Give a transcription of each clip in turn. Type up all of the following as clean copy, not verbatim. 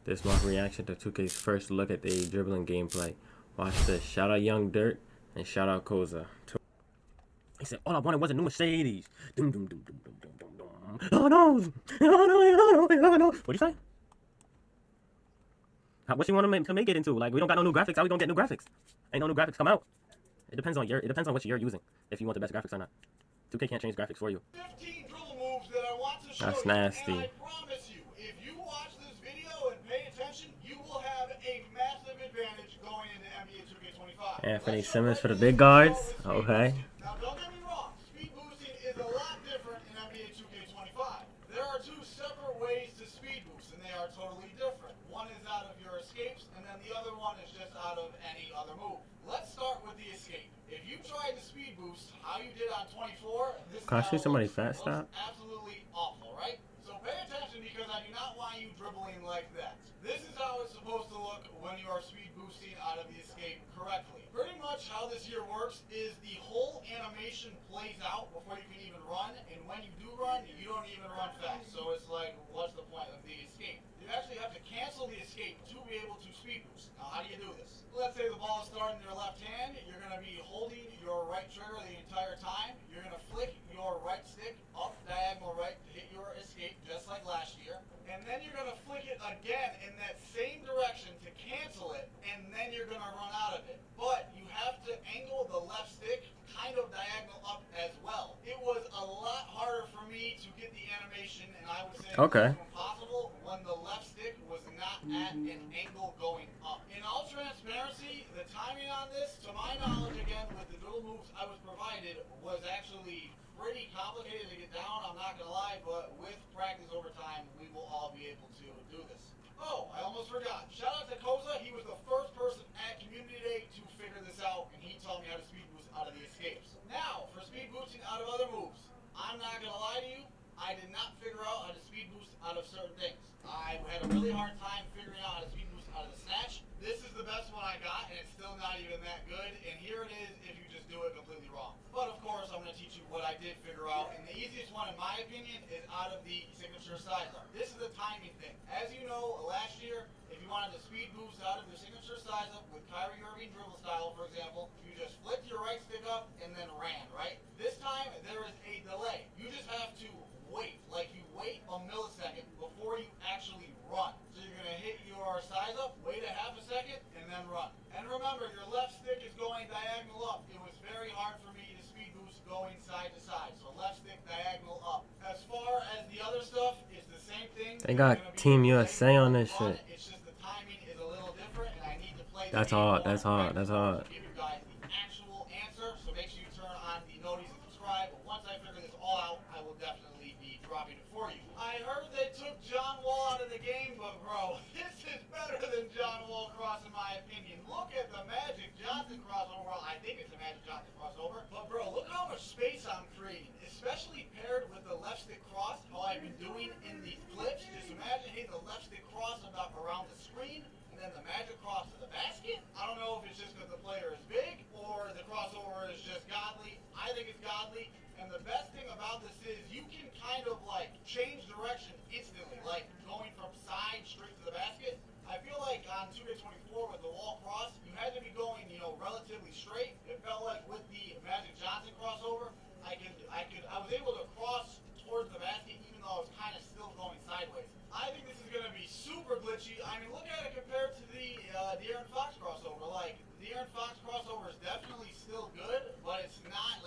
This mock reaction to 2K's first look at the dribbling gameplay. Watch this. Shout out Young Dirt and shout out Koza. He said, all I wanted was a new Mercedes. Dum, dum, dum, dum, dum, dum, dum, dum. Oh no! Oh no! What'd you say? What you want to make it into? Like, we don't got no new graphics. How we gonna get new graphics? Ain't no new graphics come out. It depends on what you're using. If you want the best graphics or not. 2K can't change graphics for you. 15 dribble moves that I want to show That's you, nasty. and I promise you, if you watch this video and pay attention, you will have a massive advantage going into NBA2K25. Anthony Simmons for the big guards. Okay. Now, don't get me wrong. Speed boosting is a lot different in NBA2K25. There are two separate ways to speed boost, and they are totally different. One is out of your escapes, and then the other one is just out of any other move. Let's start with the escape. If you tried to speed boost how you did on 24, this Can I shoot somebody fast stop? absolutely awful, right? So pay attention because I do not want you dribbling like that. This is how it's supposed to look when you are speed boosting out of the escape correctly. Pretty much how this here works is the whole animation plays out before you can even run, and when you do run, you don't even run fast. So it's like, what's the point of the escape? You actually have to cancel the escape to be able to speed boost. Now, how do you do this? Let's say the ball is starting in your left hand. You're going to be holding your right trigger the entire time. You're going to flick your right stick up diagonal right to hit your escape, just like last year. And then you're going to flick it again in that same direction to cancel it, and then you're going to run out of it. But you have to angle the left stick kind of diagonal up as well. It was a lot harder for me to get the animation, and I would say okay. impossible when the left stick was not at an angle going up. In all transparency, the timing on this, to my knowledge, again, with the dribble moves I was provided, was actually pretty complicated to get down, I'm not going to lie, but with practice over time, we will all be able to do this. Oh, I almost forgot. Shout out to Koza. He was the first person at Community Day to figure this out, and he taught me how to speed boost out of the escapes. Now, for speed boosting out of other moves, I'm not going to lie to you, I did not figure out how to speed boost out of certain things. I had a really hard time figuring out how to speed boost out of the snatch. This is the best one I got, and it's still not even that good, and here it is if you just do it completely wrong. But of course, I'm going to teach you what I did figure out, and the easiest one, in my opinion, is out of the signature size up. This is a timing thing. As you know, last year, if you wanted to speed boost out of your signature size up with Kyrie Irving dribble style, for example, you just flipped your right stick up and then ran, right? This time, there is a delay. You just have to wait, like you wait a millisecond before you actually run. So you're going to hit your size up, wait a half a second, and then run. And remember, your left stick is going diagonal up. It was very hard for me to speed boost going side to side. So left stick diagonal up. As far as the other stuff, it's the same thing. They got Team USA on this shit. It's just the timing is a little different, and I need to play That's hard. That's hard. That's hard. Give you guys the actual answer, so make sure you turn on the notice and subscribe. But once I figure this all out, I will definitely be dropping it for you. I heard they took John Wall out of the game, but bro, this is better than John Wall cross in my opinion. Look at the Magic Johnson crossover. Well, I think it's a Magic Johnson crossover. But bro, look how much space I'm creating, especially paired with the left stick cross, how I've been doing in these flips. Just imagine hitting the left stick cross about around the screen, and then the Magic cross to the basket. I don't know if it's just because the player is big, or the crossover is just godly. I think it's godly. And the best thing about this is you can kind of like change direction instantly, like going from side straight to the basket. I feel like on 2K24 with the wall cross, you had to be going, relatively straight. It felt like with the Magic Johnson crossover, I was able to cross towards the basket even though I was kind of still going sideways. I think this is going to be super glitchy. I mean, look at it compared to the De'Aaron Fox crossover. Like, the De'Aaron Fox crossover is definitely still good, but it's not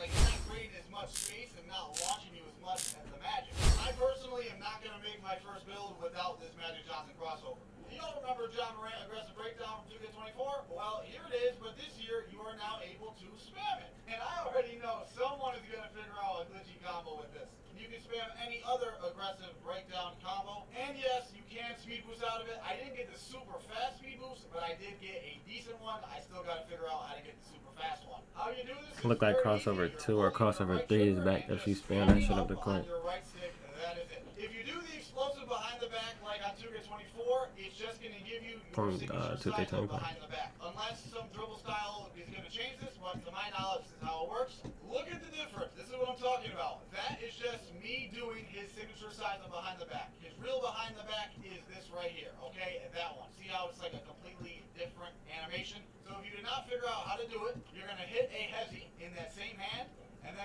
creating as much space and not launching you as much as the Magic. I personally am not going to make my first build without this Magic Johnson crossover. You all remember John Morant aggressive breakdown from 2K24? Well, here it is, but this year you are now able to spam it. And I already know someone is going to figure out a glitchy combo with this. You can spam any other aggressive breakdown combo. And yes, you can speed boost out of it. I didn't get the super fast speed boost, but I did get a decent one. I still got to figure out how to get the super fast one. How you do this? Look like crossover 2 or crossover 3 is back if you spam that shit up the court. Right stick, that is it. If you do the explosive behind the back like on 2K24, it's just going to give you From your 2K25 behind the back. Unless some dribble style is going to change this, but to my knowledge, this is how it works. Look at the difference. This is what I'm talking about. That is just me doing his signature size of behind the back. His real behind the back is this right here, okay? That one.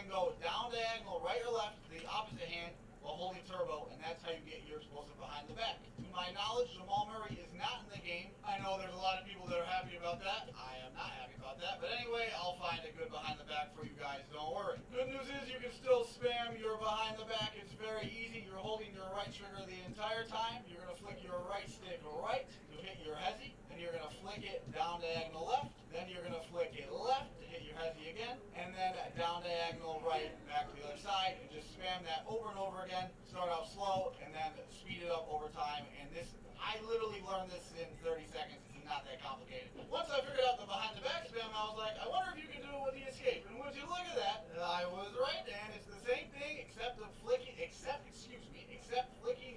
can go down diagonal, right or left, to the opposite hand while holding turbo, and that's how you get your explosive behind the back. To my knowledge, Jamal Murray is not in the game. I know there's a lot of people that are happy about that. I am not happy about that. But anyway, I'll find a good behind the back for you guys. Don't worry. Good news is you can still spam your behind the back. It's very easy. You're holding your right trigger the entire time. You're going to flick your right stick right to hit your hezzy. Then you're going to flick it down diagonal left. Then you're going to flick it left to hit your hezzy again. And then down diagonal right back to the other side. And just spam that over and over again. Start out slow and then speed it up over time. And this, I literally learned this in 30 seconds. It's not that complicated. Once I figured out the behind the back spam, I was like, I wonder if you can do it with the escape. And would you look at that? I was right, and it's the same thing except flicking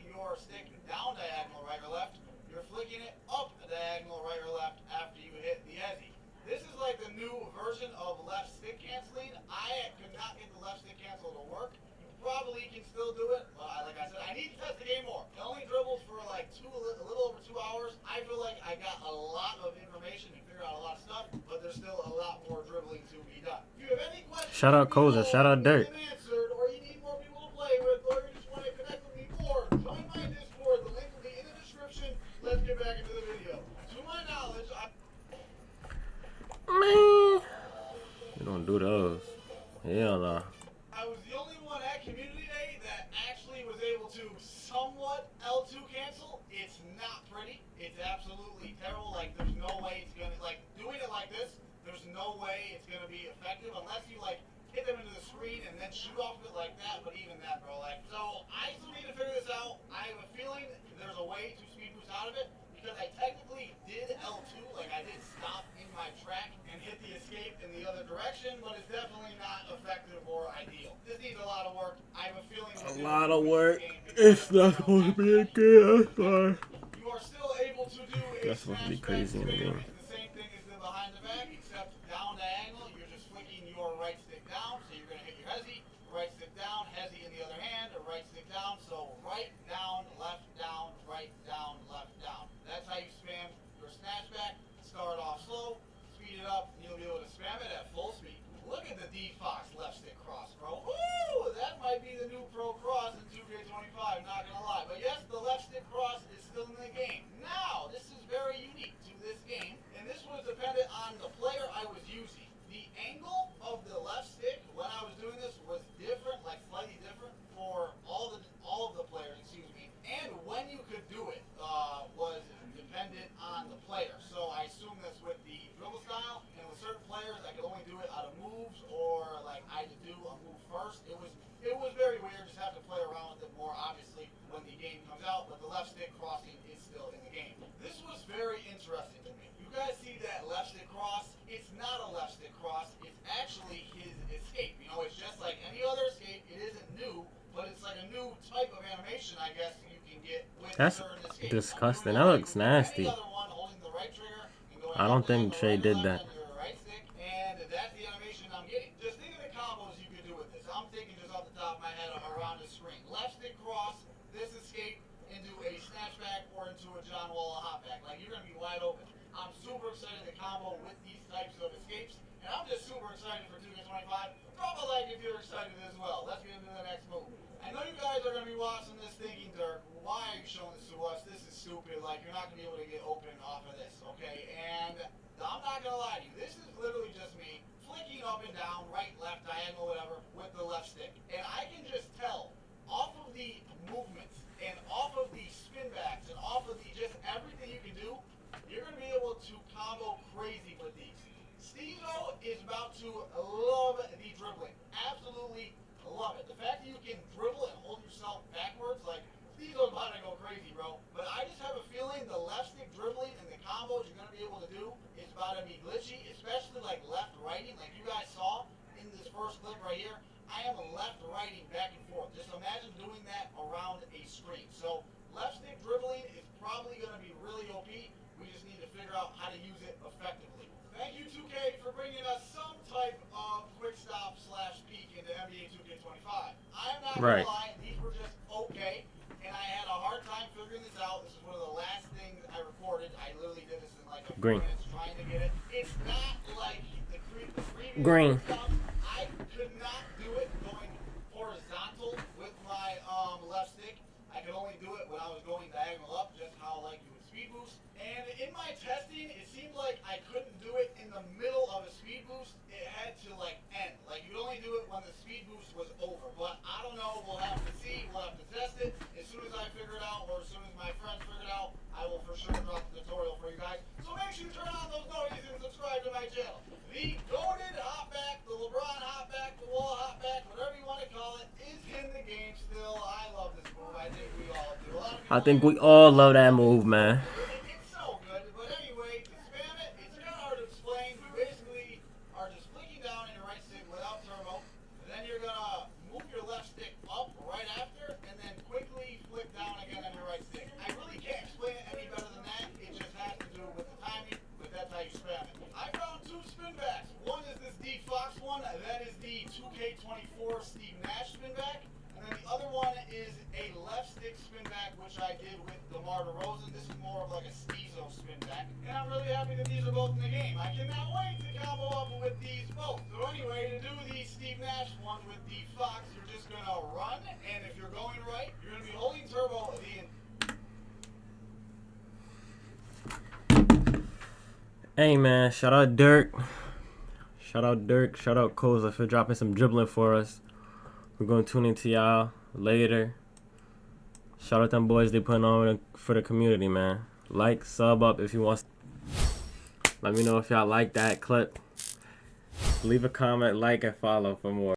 your stick down diagonal right or left. You're flicking it up diagonal right or left after you hit the hezzy. This is like the new version of left stick canceling. I could not get the left stick cancel to work. You probably can still do it. Like I said, I need to test the game more. It only dribbles for like a little over 2 hours. I feel like I got a lot of information and figured out a lot of stuff, but there's still a lot more dribbling to be done. If you have any questions, Shout out Koza, shout out Dirt. Answered, or you need more people to play with, or you just want to connect with me more, join my Discord. The link will be in the description. Let's get back into the video. To my knowledge, Man, you don't do those. Hell no. I was the only one at Community Day that actually was able to somewhat L2 cancel. It's not pretty. It's absolutely terrible. Like, there's no way it's gonna, like, doing it like this, there's no way it's gonna be effective unless you, like, hit them into the screen and then shoot off of it like that. But even that, bro, like, so I still need to figure this out. I have a feeling there's a way to speed boost out of it because I technically did L2, like I did stop in my track and hit the escape in the other direction, but it's definitely not effective or ideal. This needs a lot of work. I have a feeling A lot of work. It's not supposed to be a game. That's why. you are still able to do a That's supposed to be crazy in the game. It's the same thing as the behind the back, except down diagonal. You're just flicking your right stick down, so you're going to hit your hezzy. Right stick down, hezzy in the other hand, or right stick down. So right down, left down, right down, left down. That's how you spam your snatchback. Start off slow, speed it up, and you'll be able to spam it at full speed. Look at the D-Fox left stick cross, bro. Woo! That might be the new pro cross in 2K25, not gonna lie. But yes, the left stick cross is still in the game. Now, this is very unique to this game, and this was dependent on the player I was using. The angle of the left stick when I was doing this was different, like slightly different for all of the players, excuse me. And when you could do it was dependent on the player. So I assume that's with the dribble style, and with certain players I could only do it out of moves, or like I had to do a move first. It was very weird. Just have to play around with it more, obviously, when the game comes out. But the left stick crossing is still in the game. This was very interesting to me. You guys see that left stick cross? It's not a left stick cross. It's actually his escape. You know, it's just like any other escape. It isn't new, but it's like a new type of animation, I guess, you can get with That's certain escapes. disgusting. That looks nasty. I don't think Trey did that. And that's the animation I'm getting. Just think of the combos you could do with this. I'm thinking just off the top of my head around the screen. Left stick cross, this escape into a snatchback or into a John Wall hopback. Like, you're going to be wide open. I'm super excited to combo with these types of escapes. And I'm just super excited for 2K25. Drop a like if you're excited as well. Let's get into the next move. I know you guys are going to be watching this thinking, Dirk, why are you showing this to us? This is stupid. Like, you're not going to be able to get open off of this, okay? And I'm not going to lie to you. This is literally just me flicking up and down, right, left, diagonal, whatever, with the left stick. And I can just tell off of the movements and off of the spin backs and off of the just everything you can do, you're going to be able to combo crazy with these. Stezo is about to love the dribbling. Absolutely love it. The fact that you can dribble and hold yourself backwards, like, Stezo's about to go crazy, bro. But I just have a feeling the left stick dribbling and the combos you're going to be able to do is about to be glitchy, especially like left-righting, like you guys saw in this first clip right here. I am left-righting back and forth. Just imagine doing that around a screen. So left stick dribbling is probably going to be really OP. We just need to figure out how to use it effectively. Thank you, 2K, for bringing us some type of quick stop / peek into NBA2K25. I am not going to lie, these were just okay, and I had a hard time figuring this out. This is one of the last things I recorded. I literally did this in like a few minutes trying to get it. It's not like the previous stuff. I could not do it. I couldn't do it in the middle of a speed boost. It had to like end. Like you could only do it when the speed boost was over. But I don't know. We'll have to see. We'll have to test it. As soon as I figure it out, or as soon as my friends figure it out, I will for sure drop the tutorial for you guys. So make sure you turn on those notifications and subscribe to my channel. The goated hotback, the LeBron hotback, the wall hotback, whatever you want to call it, is in the game still. I love this move. I think we all do. I think we all love that move, man. It's so good. But anyway, to spam it, it's kind of hard to explain. You basically are just flicking down in your right stick without turbo. And then you're going to move your left stick up right after, and then quickly flick down again on your right stick. I really can't explain it any better than that. It just has to do with the timing, but that's how you spam it. I found two spin backs. One is this D Fox one. That is the 2K24 Steve Nash spin back. And then the other one is a left stick spin back, which I did with DeMar DeRozan. This is more of like a Steezo spin back. And I'm really happy that these are both in the game. I cannot wait to combo up with these both. So anyway, to do the Steve Nash one with the Fox, you're just going to run. And if you're going right, you're going to be holding turbo the Hey, man. Shout out Dirk. Shout out Dirk. Shout out Koza for dropping some dribbling for us. We're going to tune into y'all later. Shout out them boys they putting on for the community, man. Like, sub up if you want. Let me know if y'all like that clip. Leave a comment, like, and follow for more.